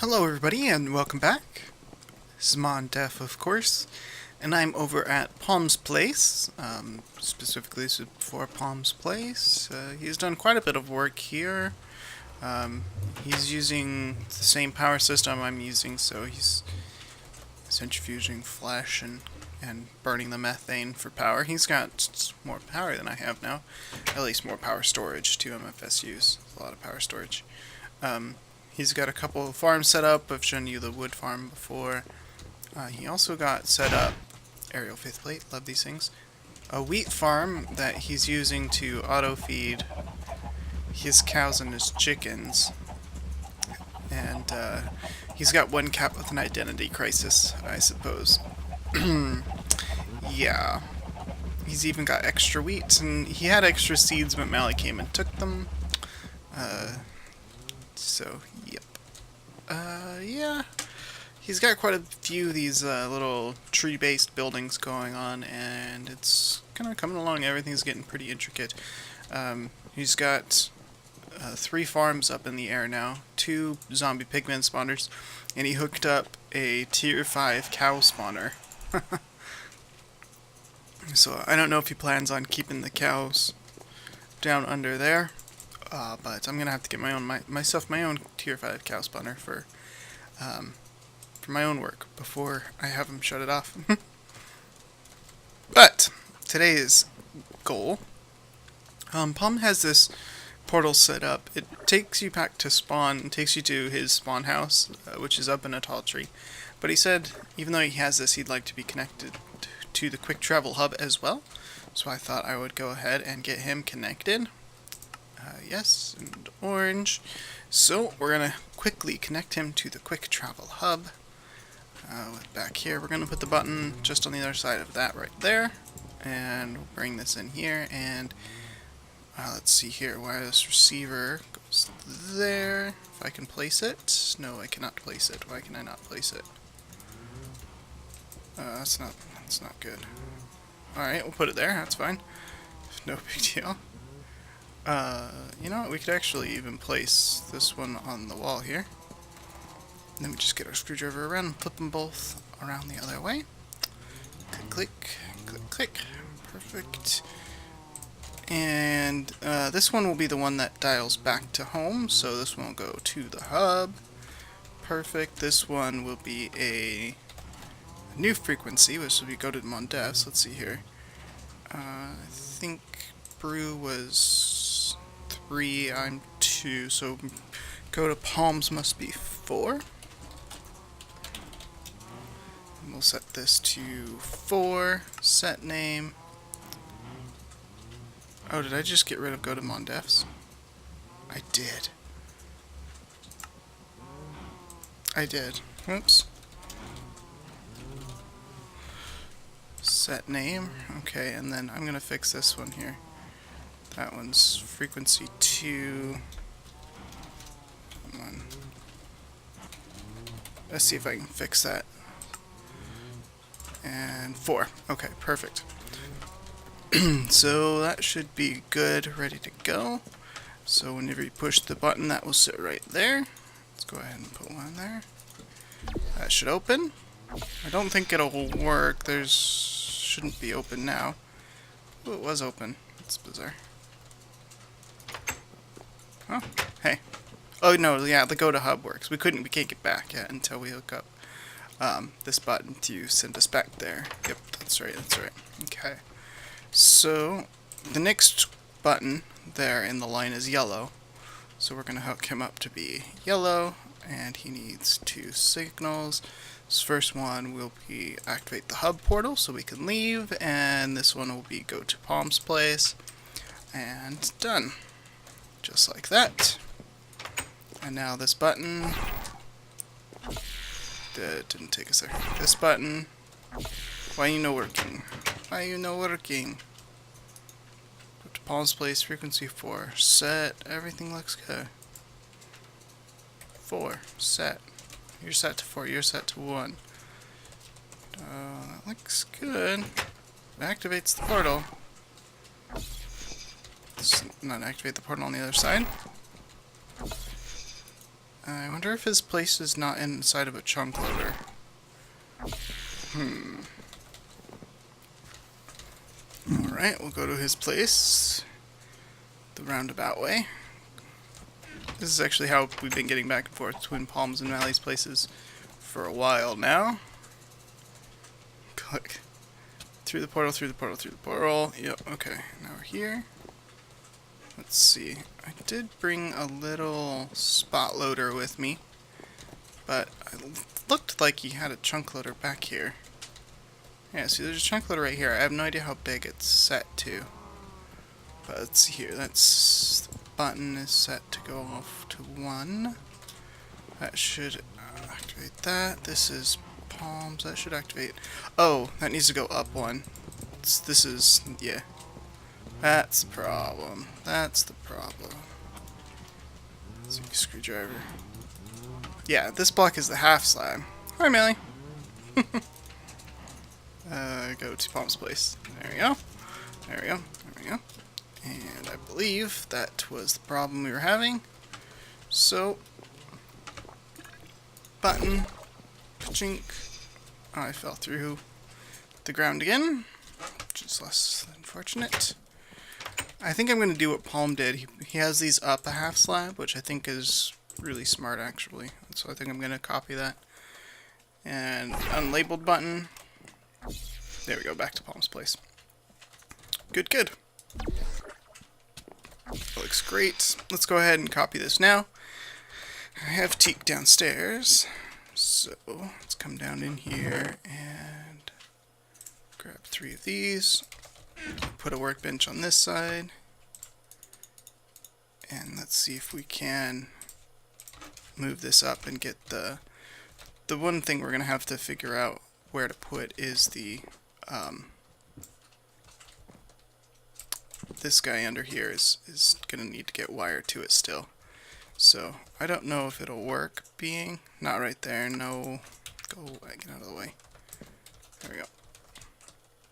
Hello everybody and welcome back. This is Mondef, of course, and I'm over at Palm's Place, specifically for Palm's Place. He's done quite a bit of work here. He's using the same power system I'm using, so he's centrifuging flesh and burning the methane for power. He's got more power than I have now, at least more power storage, 2 MFSUs, a lot of power storage. He's got a couple of farms set up. I've shown you the wood farm before. He also got set up, aerial faith plate, love these things, a wheat farm that he's using to auto feed his cows and his chickens. And he's got one cat with an identity crisis, I suppose. Yeah. He's even got extra wheat, and he had extra seeds, but Mally came and took them. So, yep. Yeah. He's got quite a few of these little tree-based buildings going on, and it's kind of coming along. Everything's getting pretty intricate. He's got 3 farms up in the air now, 2 zombie pigman spawners, and he hooked up a tier 5 cow spawner. So I don't know if he plans on keeping the cows down under there. But I'm gonna have to get myself my own tier 5 cow spawner for my own work before I have him shut it off. But today's goal, Palm has this portal set up. It takes you back to spawn and takes you to his spawn house, which is up in a tall tree. But he said even though he has this, he'd like to be connected to the quick travel hub as well. So I thought I would go ahead and get him connected. Yes, and orange. So we're going to quickly connect him to the quick travel hub. Back here, we're going to put the button just on the other side of that right there. And we'll bring this in here. And let's see here, wireless receiver goes there. If I can place it. No, I cannot place it. Why can I not place it? That's not good. Alright, we'll put it there. That's fine. No big deal. You know what, we could actually even place this one on the wall here. Then we just get our screwdriver around and flip them both around the other way. Click, click, click, click. Perfect. And this one will be the one that dials back to home, so this one will go to the hub. Perfect. This one will be a new frequency, which will be go to Mondef. So let's see here. I think Brew was 3, I'm 2, so go to Palms must be 4. And we'll set this to 4, set name. Oh, did I just get rid of go to Mondefs? I did. Oops. Set name. Okay, and then I'm gonna fix this one here. That one's frequency 2. Come on. Let's see if I can fix that. And 4. Okay, perfect. So that should be good, ready to go. So whenever you push the button, that will sit right there. Let's go ahead and put one there. That should open. I don't think it'll work. Shouldn't be open now. Oh, it was open. That's bizarre. Oh, hey. Oh no, yeah, the go to hub works. We can't get back yet until we hook up this button to send us back there. Yep, that's right. Okay. So the next button there in the line is yellow. So we're gonna hook him up to be yellow, and he needs 2 signals. This first one will be activate the hub portal so we can leave, and this one will be go to Palm's Place, and done. Just like that. And now this button, that didn't take a second. This button, why you no working? Go to Palm's Place, frequency 4, set, everything looks good. 4, set. You're set to 4, you're set to 1. That looks good. It activates the portal. Let's not activate the portal on the other side. I wonder if his place is not inside of a chunk loader. Alright, we'll go to his place the roundabout way. This is actually how we've been getting back and forth between Palms and Mally's places for a while now. Click. Through the portal, through the portal, through the portal. Yep, okay. Now we're here. Let's see. I did bring a little spot loader with me, but it looked like he had a chunk loader back here. Yeah, see, there's a chunk loader right here. I have no idea how big it's set to. But let's see here. That's the button is set to go off to 1. That should activate that. This is Palms. That should activate. Oh, that needs to go up 1. This is, yeah. That's the problem. That's the problem. Let's see, screwdriver. Yeah, this block is the half slab. Hi, Millie. Go to Palm's place. There we go. There we go. There we go. And I believe that was the problem we were having. So, button, chink. Oh, I fell through the ground again, which is less than fortunate. I think I'm going to do what Palm did. He has these up a half slab, which I think is really smart, actually. So I think I'm going to copy that. And unlabeled button. There we go, back to Palm's place. Good, good. That looks great. Let's go ahead and copy this now. I have Teak downstairs, so let's come down in here and grab 3 of these. Put a workbench on this side, and let's see if we can move this up and get the one thing we're gonna have to figure out where to put is the this guy under here is gonna need to get wired to it still. So I don't know if it'll work being not right there. No, go away, get out of the way. There we go.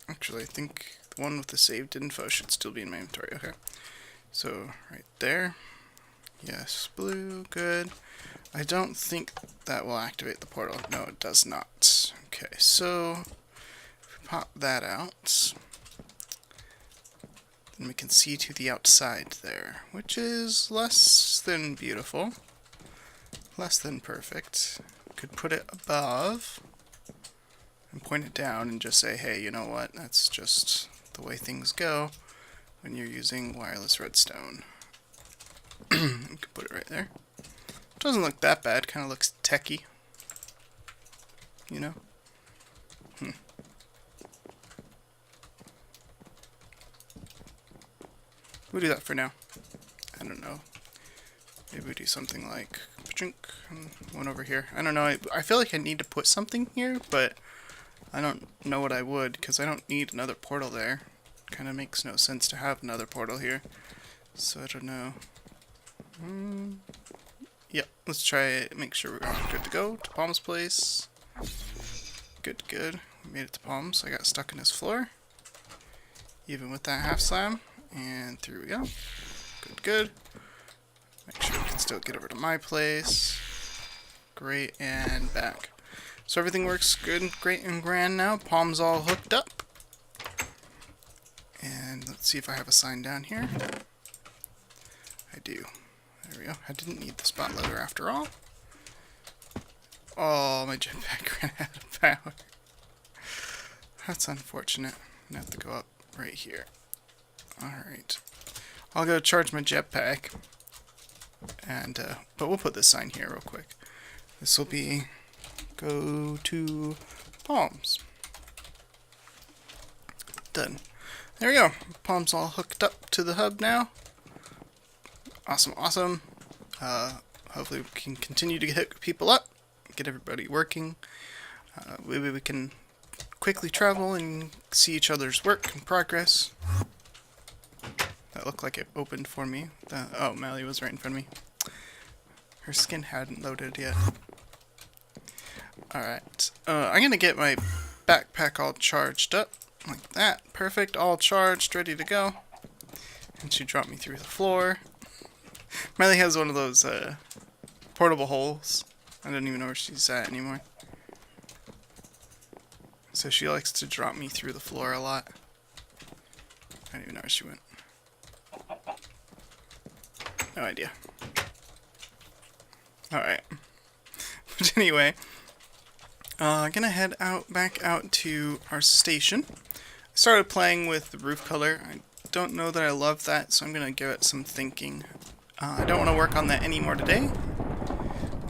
Actually, I think the one with the saved info should still be in my inventory. Okay, so right there. Yes, blue, good. I don't think that will activate the portal. No, it does not. Okay, so if we pop that out, then we can see to the outside there, which is less than beautiful, less than perfect. Could put it above and point it down and just say, hey, you know what, that's just the way things go when you're using wireless redstone. You can put it right there. Doesn't look that bad, kind of looks techy, you know? We'll do that for now. I don't know. Maybe we do something like one over here. I don't know. I feel like I need to put something here, but I don't know what I would, because I don't need another portal there. Kind of makes no sense to have another portal here. So I don't know. Yep, let's try it. Make sure we're good to go to Palm's place. Good, good. We made it to Palm's. I got stuck in his floor, even with that half slab. And through we go. Good, good. Make sure we can still get over to my place. Great, and back. So everything works good, great, and grand now. Palm's all hooked up. And let's see if I have a sign down here. I do. There we go. I didn't need the spot loader after all. Oh, my jetpack ran out of power. That's unfortunate. I'm gonna have to go up right here. Alright. I'll go charge my jetpack. And, but we'll put this sign here real quick. This will be go to Palms. Done. There we go. Palms all hooked up to the hub now. Awesome, awesome. Hopefully we can continue to hook people up, get everybody working. Maybe we can quickly travel and see each other's work and progress. That looked like it opened for me. Oh, Mally was right in front of me. Her skin hadn't loaded yet. Alright. I'm gonna get my backpack all charged up. Like that. Perfect. All charged, ready to go. And she dropped me through the floor. Mally has one of those portable holes. I don't even know where she's at anymore. So she likes to drop me through the floor a lot. I don't even know where she went. No idea. Alright. But anyway, I'm gonna head back out to our station. I started playing with the roof color. I don't know that I love that, so I'm gonna give it some thinking. I don't want to work on that anymore today,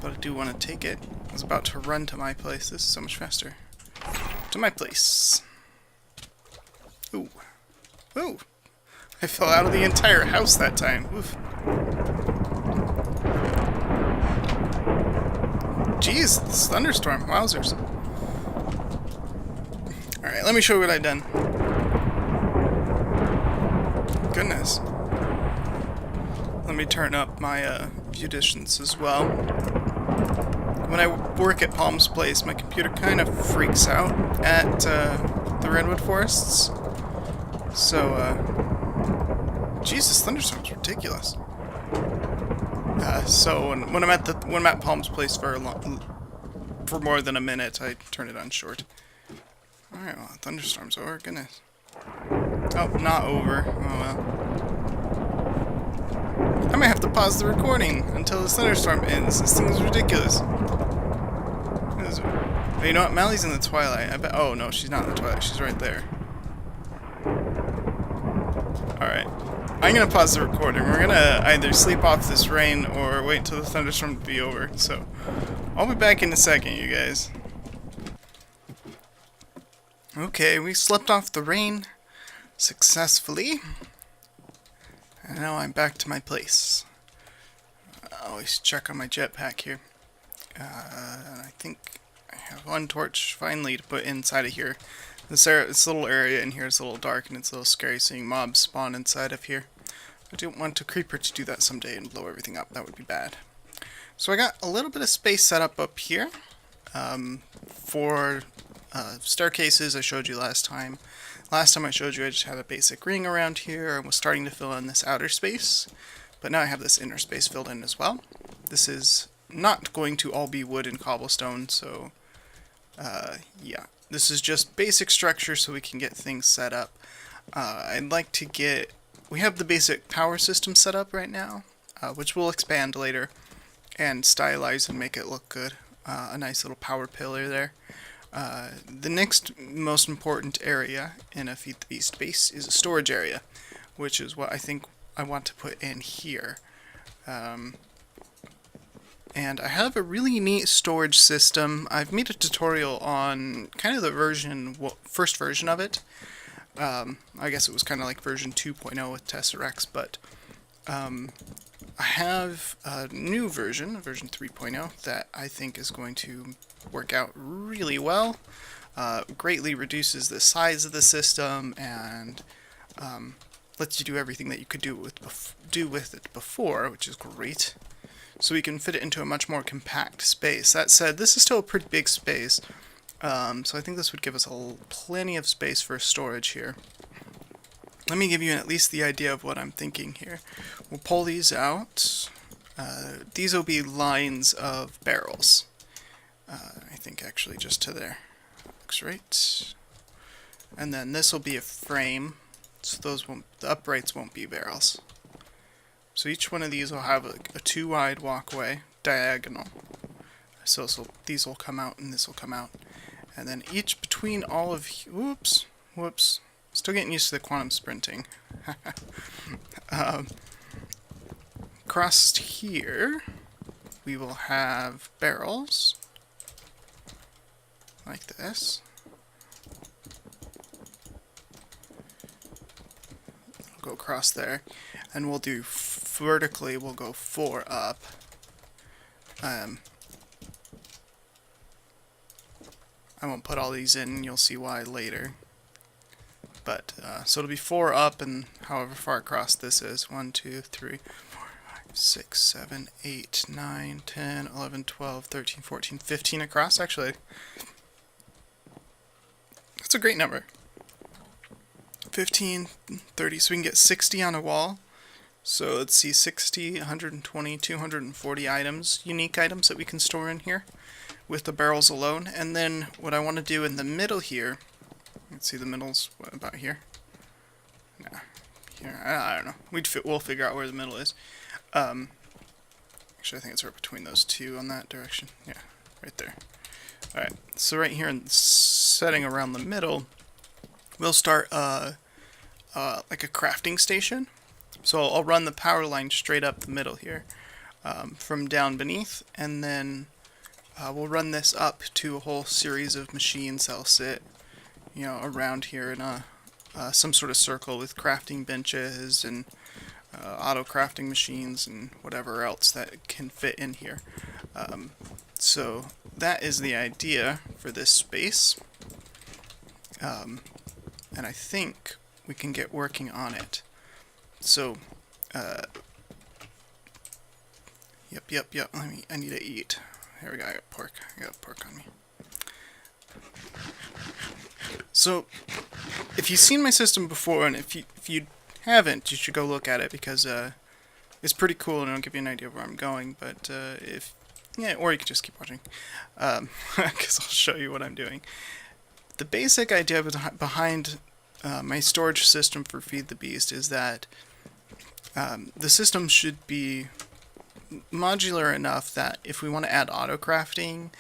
but I do want to take it. I was about to run to my place. This is so much faster. To my place. Ooh. Ooh. I fell out of the entire house that time. Oof. Jeez, this thunderstorm. Wowzers. Alright, let me show you what I've done. Goodness. Let me turn up my view distance as well. When I work at Palm's Place, my computer kind of freaks out at the redwood forests. So, Jesus, thunderstorm's ridiculous. So when I'm at Palm's Place for more than a minute, I turn it on short. All right, well, thunderstorm's over. Goodness. Oh, not over. Oh well. I might have to pause the recording until this thunderstorm ends. This thing is ridiculous. But you know what? Mally's in the twilight. I bet. Oh no, she's not in the twilight. She's right there. All right. I'm gonna pause the recording. We're gonna either sleep off this rain or wait till the thunderstorm to be over. So I'll be back in a second, you guys. Okay, we slept off the rain successfully. And now I'm back to my place. I always check on my jetpack here. I think I have one torch finally to put inside of here. This little area in here is a little dark and it's a little scary seeing mobs spawn inside of here. I don't want a creeper to do that someday and blow everything up. That would be bad. So I got a little bit of space set up here for staircases I showed you last time. Last time I showed you I just had a basic ring around here and was starting to fill in this outer space. But now I have this inner space filled in as well. This is not going to all be wood and cobblestone, so yeah. This is just basic structure so we can get things set up. I'd like to get... We have the basic power system set up right now, which we'll expand later and stylize and make it look good. A nice little power pillar there. The next most important area in a Feed the Beast base is a storage area, which is what I think I want to put in here. And I have a really neat storage system. I've made a tutorial on kind of the first version of it. I guess it was kind of like version 2.0 with Tesseracts, but I have a new version, version 3.0, that I think is going to work out really well. Greatly reduces the size of the system and lets you do everything that you could do with it before, which is great. So we can fit it into a much more compact space. That said, this is still a pretty big space, so I think this would give us plenty of space for storage here. Let me give you at least the idea of what I'm thinking here. We'll pull these out. These will be lines of barrels. I think actually just to there. Looks right. And then this will be a frame, so the uprights won't be barrels. So each one of these will have a 2-wide walkway, diagonal. So these will come out and this will come out. And then each between all of... Whoops. Still getting used to the quantum sprinting. Across here, we will have barrels. Like this. Go across there. And we'll do vertically, we'll go 4 up. I won't put all these in, you'll see why later. But, so it'll be 4 up and however far across this is. 1, 2, 3, 4, 5, 6, 7, 8, 9, 10, 11, 12, 13, 14, 15 across. Actually, that's a great number. 15, 30, so we can get 60 on a wall. So let's see, 60, 120, 240 items, unique items that we can store in here with the barrels alone. And then what I want to do in the middle here, let's see, the middle's what, about here? Nah, here, I don't know. We'll figure out where the middle is. Actually, I think it's right between those two on that direction. Yeah, right there. Alright, so right here in setting around the middle, we'll start like a crafting station. So I'll run the power line straight up the middle here from down beneath, and then we'll run this up to a whole series of machines that'll sit, you know, around here in some sort of circle with crafting benches and auto crafting machines and whatever else that can fit in here. So that is the idea for this space, and I think we can get working on it. So, yep. I need to eat. Here we go. I got pork. I got pork on me. So, if you've seen my system before, and if you haven't, you should go look at it because it's pretty cool and it'll give you an idea of where I'm going. But or you could just keep watching, because I'll show you what I'm doing. The basic idea behind my storage system for Feed the Beast is that the system should be modular enough that if we want to add auto crafting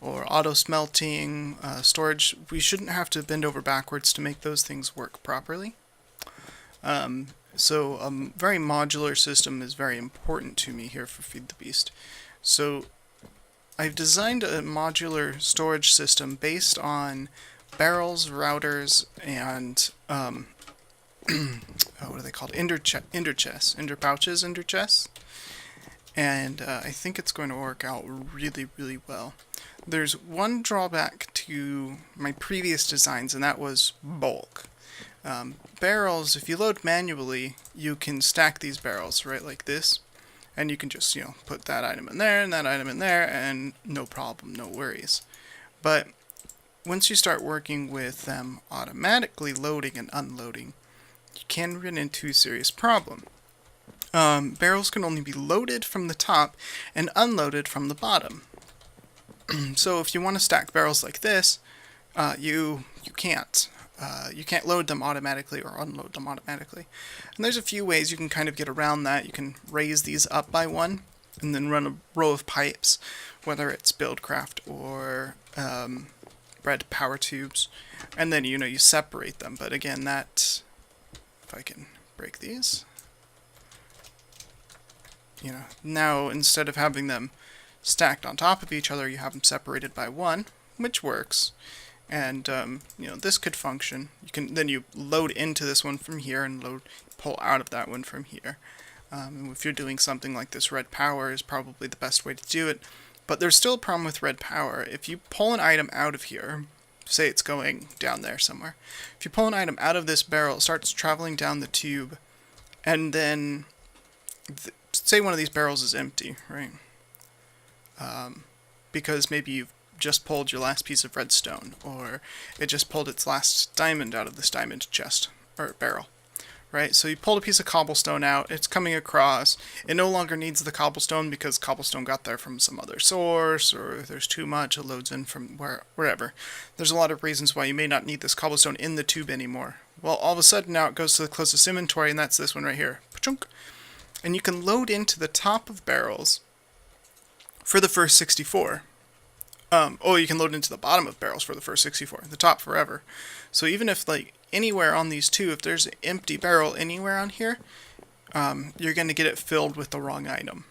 or auto smelting storage, we shouldn't have to bend over backwards to make those things work properly. So a very modular system is very important to me here for Feed the Beast. So I've designed a modular storage system based on barrels, routers, and what are they called? Ender pouches, ender chests. And I think it's going to work out really, really well. There's one drawback to my previous designs, and that was bulk. Barrels, if you load manually, you can stack these barrels, right, like this. And you can just, you know, put that item in there and that item in there, and no problem, no worries. But once you start working with them automatically loading and unloading, you can run into a serious problem. Barrels can only be loaded from the top and unloaded from the bottom. So if you want to stack barrels like this, you can't. You can't load them automatically or unload them automatically. And there's a few ways you can kind of get around that. You can raise these up by one and then run a row of pipes, whether it's Buildcraft or red power tubes, and then, you know, you separate them. But again, that, if I can break these, you know, now instead of having them stacked on top of each other, you have them separated by one, which works. And you know, this could function. Then you load into this one from here and pull out of that one from here. If you're doing something like this, red power is probably the best way to do it. But there's still a problem with red power. If you pull an item out of here, say it's going down there somewhere. If you pull an item out of this barrel, it starts traveling down the tube, and then say one of these barrels is empty, right? Because maybe you've just pulled your last piece of redstone, or it just pulled its last diamond out of this diamond chest, or barrel, right? So you pulled a piece of cobblestone out, it's coming across, it no longer needs the cobblestone because cobblestone got there from some other source, or there's too much, it loads in from wherever. There's a lot of reasons why you may not need this cobblestone in the tube anymore. Well, all of a sudden now it goes to the closest inventory, and that's this one right here. Pachunk. And you can load into the top of barrels for the first 64. You can load into the bottom of barrels for the first 64, the top forever. So even if, like, anywhere on these two, if there's an empty barrel anywhere on here, you're going to get it filled with the wrong item.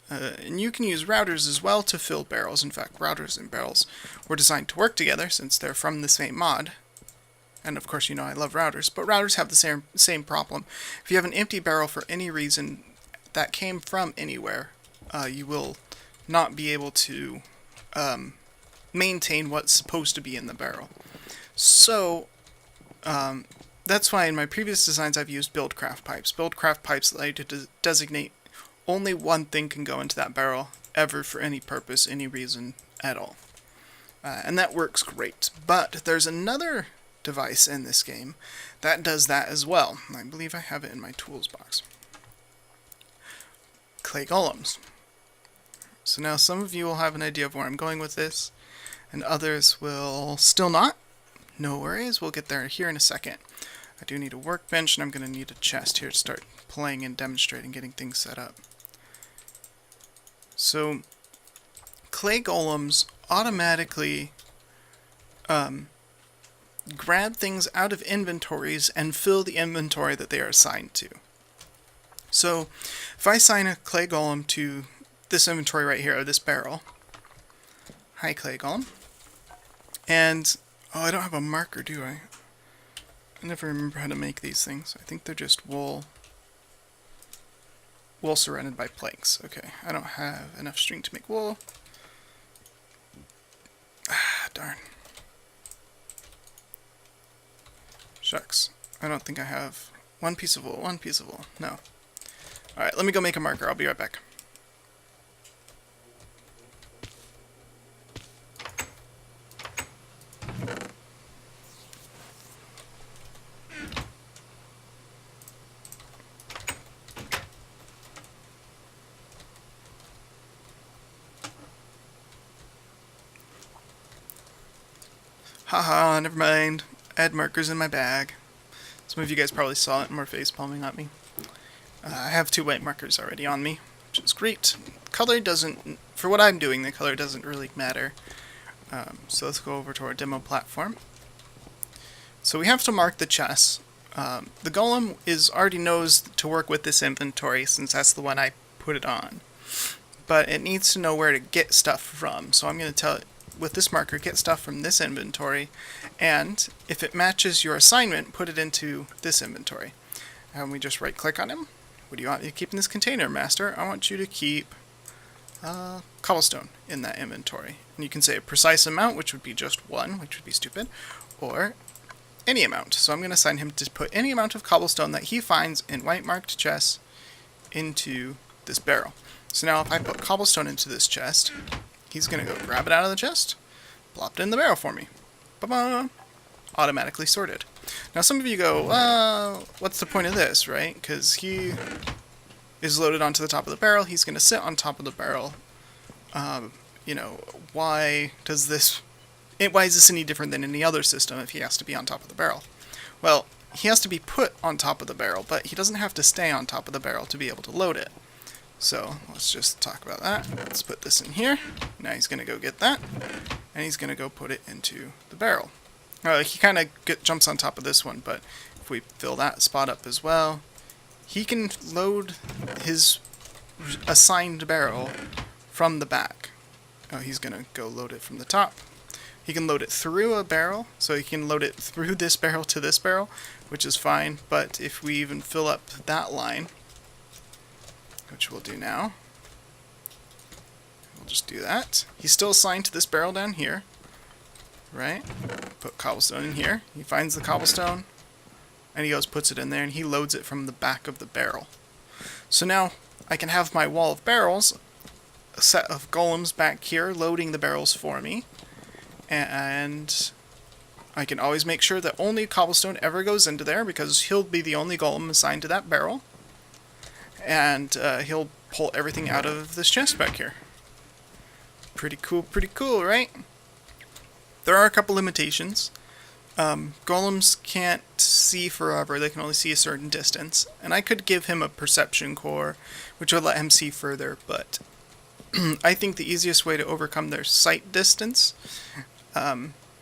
And you can use routers as well to fill barrels. In fact, routers and barrels were designed to work together since they're from the same mod. And of course, you know, I love routers, but routers have the same problem. If you have an empty barrel for any reason that came from anywhere, you will not be able to maintain what's supposed to be in the barrel. So that's why in my previous designs I've used Buildcraft pipes. Buildcraft pipes allow you to designate only one thing can go into that barrel ever for any purpose, any reason at all. And that works great. But there's another device in this game that does that as well. I believe I have it in my tools box. clay golems. So now some of you will have an idea of where I'm going with this, and others will still not. No worries, we'll get there here in a second. I do need a workbench, and I'm going to need a chest here to start playing and demonstrating, getting things set up. So, clay golems automatically grab things out of inventories and fill the inventory that they are assigned to. So, if I assign a clay golem to this inventory right here, or this barrel, hi clay golem, and, oh, I don't have a marker, do I? I never remember how to make these things. I think they're just wool surrounded by planks. Okay, I don't have enough string to make wool. Ah, darn. Shucks. I don't think I have one piece of wool. No. Alright, let me go make a marker. I'll be right back. Haha, never mind. I had markers in my bag. Some of you guys probably saw it and were face palming at me. I have 2 white markers already on me, which is great. Color doesn't, for what I'm doing, the color doesn't really matter. So let's go over to our demo platform. So we have to mark the chests. The golem already knows to work with this inventory since that's the one I put it on. But it needs to know where to get stuff from. So I'm going to tell it, with this marker, get stuff from this inventory, and if it matches your assignment, put it into this inventory. And we just right click on him. What do you want me to keep in this container, master? I want you to keep cobblestone in that inventory. And you can say a precise amount, which would be just 1, which would be stupid, or any amount. So I'm going to assign him to put any amount of cobblestone that he finds in white marked chests into this barrel. So now if I put cobblestone into this chest, he's going to go grab it out of the chest, plop it in the barrel for me. Ba-ba! Automatically sorted. Now some of you go, what's the point of this, right? Because he is loaded onto the top of the barrel, he's going to sit on top of the barrel. You know, why is this any different than any other system if he has to be on top of the barrel? Well, he has to be put on top of the barrel, but he doesn't have to stay on top of the barrel to be able to load it. So let's just talk about that. Let's put this in here. Now he's going to go get that, and he's going to go put it into the barrel. He kind of jumps on top of this one, but if we fill that spot up as well, he can load his assigned barrel from the back. Oh, he's going to go load it from the top. He can load it through a barrel, so he can load it through this barrel to this barrel, which is fine, but if we even fill up that line, which we'll do now. We'll just do that. He's still assigned to this barrel down here, right? Put cobblestone in here. He finds the cobblestone, and he goes, puts it in there, and he loads it from the back of the barrel. So now I can have my wall of barrels, a set of golems back here loading the barrels for me, and I can always make sure that only cobblestone ever goes into there because he'll be the only golem assigned to that barrel. And he'll pull everything out of this chest back here. Pretty cool, right? There are a couple limitations. Golems can't see forever, they can only see a certain distance. And I could give him a perception core, which would let him see further, but I think the easiest way to overcome their sight distance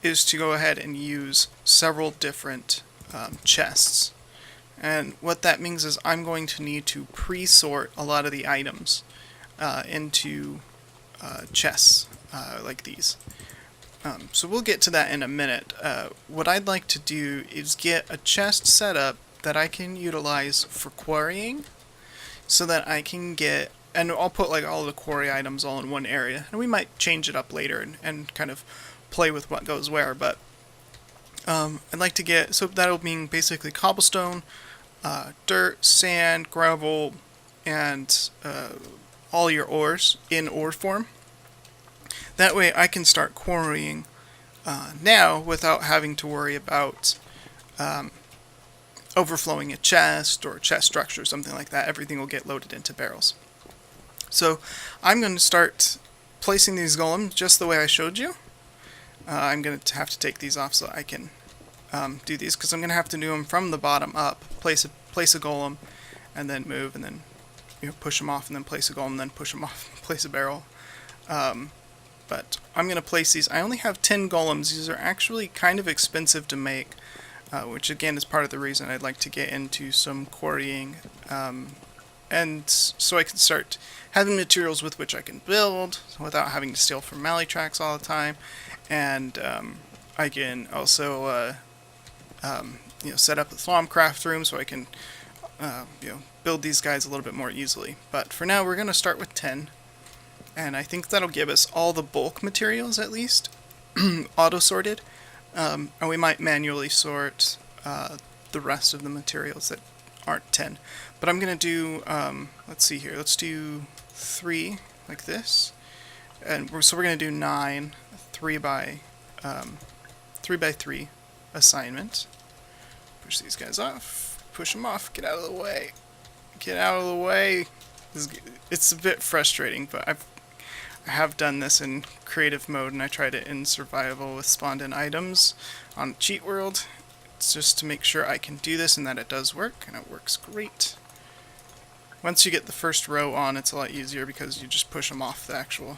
is to go ahead and use several different chests. And what that means is I'm going to need to pre-sort a lot of the items into chests like these. So we'll get to that in a minute. What I'd like to do is get a chest set up that I can utilize for quarrying, so that I can get, and I'll put like all the quarry items all in one area, and we might change it up later and kind of play with what goes where, but I'd like to get, so that'll mean basically cobblestone, dirt, sand, gravel, and all your ores in ore form. That way I can start quarrying now without having to worry about overflowing a chest or chest structure or something like that. Everything will get loaded into barrels. So I'm going to start placing these golems just the way I showed you. I'm going to have to take these off so I can do these, because I'm going to have to do them from the bottom up. Place a golem, and then move, and then push them off, and then place a golem, and then push them off, place a barrel. But I'm going to place these. I only have 10 golems. These are actually kind of expensive to make, which again is part of the reason I'd like to get into some quarrying, and so I can start having materials with which I can build without having to steal from Mally tracks all the time, and I can also set up the Thaumcraft room so I can build these guys a little bit more easily. But for now, we're going to start with 10. And I think that'll give us all the bulk materials, at least, auto-sorted. And we might manually sort the rest of the materials that aren't 10. But I'm going to do, let's see here, let's do 3, like this. And so we're going to do 9, 3 by 3 assignment. Push these guys off, push them off, get out of the way. Get out of the way. It's a bit frustrating, but I have done this in creative mode, and I tried it in survival with spawned-in items on Cheat World. It's just to make sure I can do this and that it does work, and it works great. Once you get the first row on, it's a lot easier because you just push them off the actual...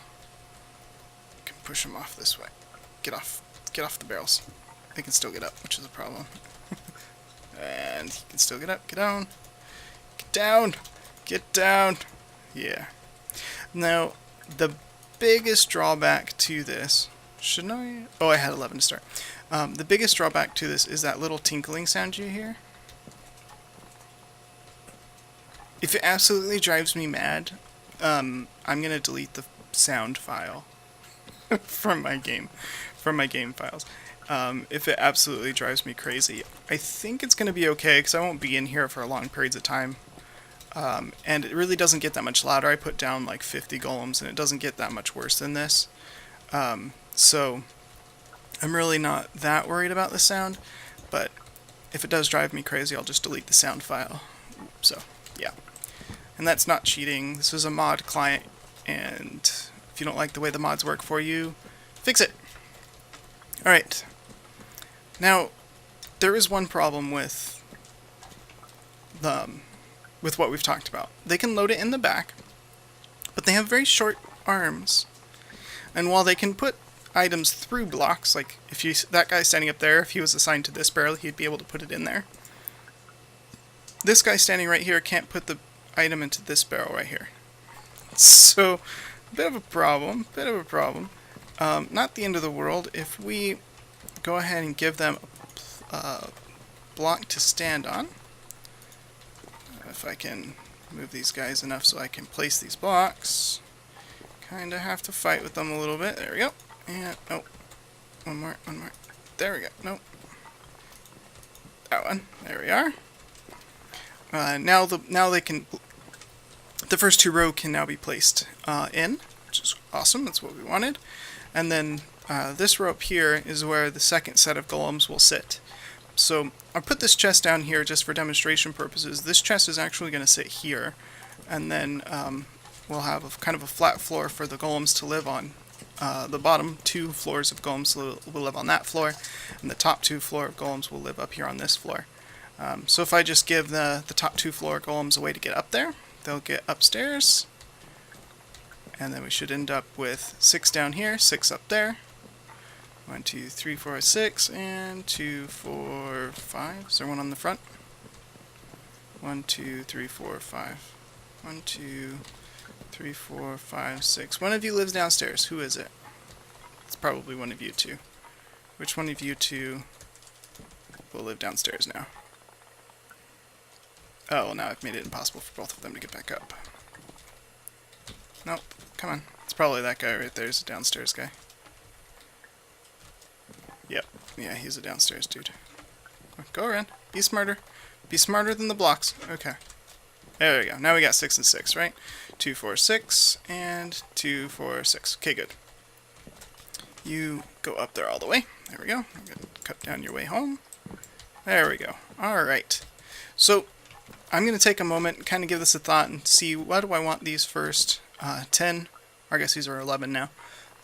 You can push them off this way. Get off the barrels. They can still get up, which is a problem. And he can still get up. Get down. Get down. Get down. Yeah. Now, the biggest drawback to this, shouldn't I? Oh, I had 11 to start. The biggest drawback to this is that little tinkling sound you hear. If it absolutely drives me mad, I'm gonna delete the sound file from my game files. If it absolutely drives me crazy, I think it's gonna be okay because I won't be in here for long periods of time. And it really doesn't get that much louder. I put down like 50 golems, and it doesn't get that much worse than this. So I'm really not that worried about the sound, but if it does drive me crazy, I'll just delete the sound file. So, yeah. And that's not cheating. This is a mod client, and if you don't like the way the mods work for you, fix it. Alright. Now, there is one problem with what we've talked about. They can load it in the back, but they have very short arms. And while they can put items through blocks, like if that guy standing up there, if he was assigned to this barrel, he'd be able to put it in there. This guy standing right here can't put the item into this barrel right here. So, a bit of a problem. Not the end of the world. If we go ahead and give them a block to stand on. If I can move these guys enough so I can place these blocks. Kinda have to fight with them a little bit. There we go. And, oh. One more. There we go. Nope. That one. There we are. Now they can... The first 2 rows can now be placed in, which is awesome. That's what we wanted. And then this row up here is where the second set of golems will sit. So I put this chest down here just for demonstration purposes. This chest is actually going to sit here, and then we'll have kind of a flat floor for the golems to live on. The bottom 2 floors of golems will live on that floor, and the top 2 floor of golems will live up here on this floor. So if I just give the top 2 floor golems a way to get up there, they'll get upstairs, and then we should end up with 6 down here, 6 up there. 1, 2, 3, 4, 6, and 2, 4, 5. Is there one on the front? 1, 2, 3, 4, 5. 1, 2, 3, 4, 5, 6. One of you lives downstairs. Who is it? It's probably one of you two. Which one of you two will live downstairs now? Oh, well, now I've made it impossible for both of them to get back up. Nope. Come on. It's probably that guy right there. He's a downstairs guy. Yep. Yeah, he's a downstairs dude. Go around. Be smarter. Be smarter than the blocks. Okay. There we go. Now we got 6 and 6, right? 2, 4, 6, and 2, 4, 6. Okay, good. You go up there all the way. There we go. I'm going to cut down your way home. There we go. Alright. So, I'm going to take a moment and kind of give this a thought and see what do I want these first 10, or I guess these are 11 now,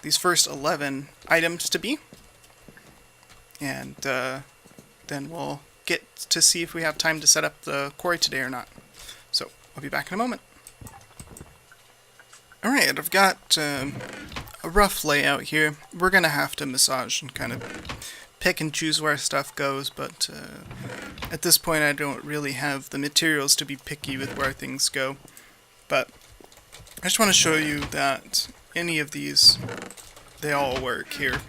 these first 11 items to be, and then we'll get to see if we have time to set up the quarry today or not. So I'll be back in a moment. Alright, I've got a rough layout here. We're going to have to massage and kind of pick and choose where stuff goes, but at this point I don't really have the materials to be picky with where things go. But I just want to show you that any of these, they all work here.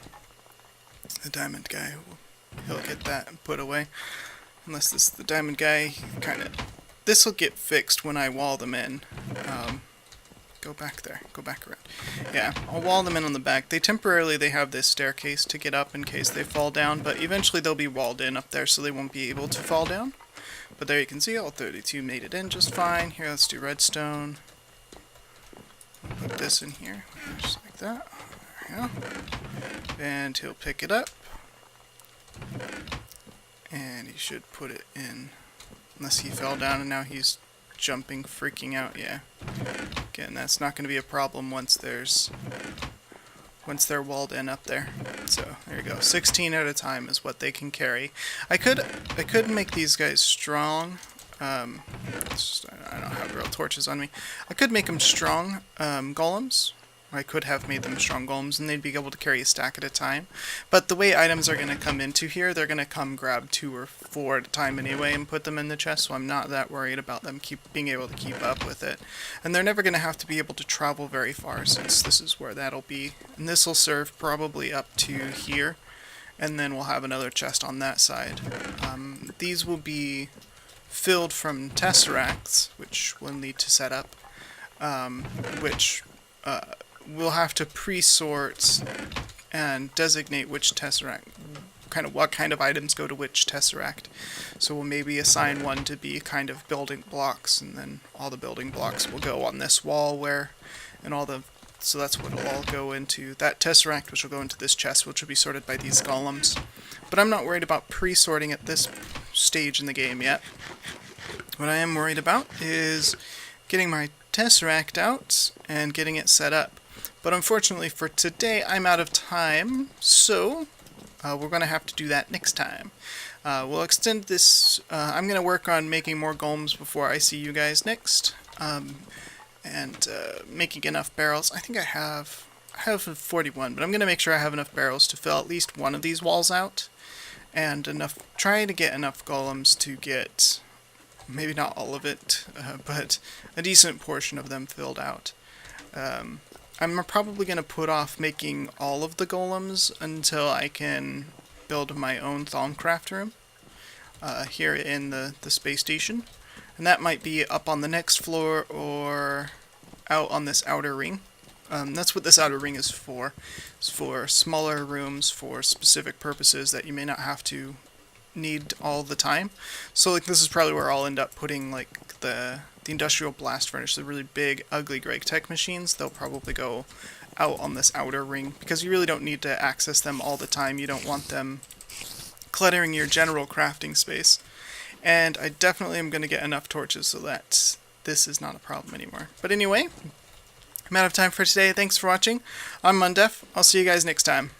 The diamond guy, he'll get that put away. Unless this is the diamond guy, this will get fixed when I wall them in. Go back there. Go back around. Yeah, I'll wall them in on the back. They have this staircase to get up in case they fall down, but eventually they'll be walled in up there so they won't be able to fall down. But there you can see all 32 made it in just fine. Here, let's do redstone. Put this in here, just like that. There we go. And he'll pick it up. And he should put it in, unless he fell down and now he's jumping, freaking out. Yeah. Again, that's not going to be a problem once they're walled in up there. So there you go. 16 at a time is what they can carry. I could make these guys strong. I don't have real torches on me. I could make them strong golems. I could have made them strong golems, and they'd be able to carry a stack at a time. But the way items are going to come into here, they're going to come grab 2 or 4 at a time anyway and put them in the chest, so I'm not that worried about them being able to keep up with it. And they're never going to have to be able to travel very far, since this is where that'll be. And this will serve probably up to here, and then we'll have another chest on that side. These will be filled from tesseracts, which we'll need to set up, we'll have to pre-sort and designate which tesseract, what kind of items go to which tesseract. So we'll maybe assign one to be kind of building blocks, and then all the building blocks will go on this wall so that's what it'll all go into. That tesseract, which will go into this chest, which will be sorted by these golems. But I'm not worried about pre-sorting at this stage in the game yet. What I am worried about is getting my tesseract out and getting it set up. But unfortunately for today, I'm out of time, so we're going to have to do that next time. We'll extend this. I'm going to work on making more golems before I see you guys next, and making enough barrels. I think I have 41, but I'm going to make sure I have enough barrels to fill at least one of these walls out, and trying to get enough golems to get, maybe not all of it, but a decent portion of them filled out. I'm probably going to put off making all of the golems until I can build my own Thaumcraft room here in the space station. And that might be up on the next floor or out on this outer ring. That's what this outer ring is for. It's for smaller rooms for specific purposes that you may not have to need all the time. So this is probably where I'll end up putting the industrial blast furnace, the really big, ugly Gregtech machines. They'll probably go out on this outer ring, because you really don't need to access them all the time. You don't want them cluttering your general crafting space. And I definitely am going to get enough torches so that this is not a problem anymore. But anyway, I'm out of time for today. Thanks for watching. I'm Mondef. I'll see you guys next time.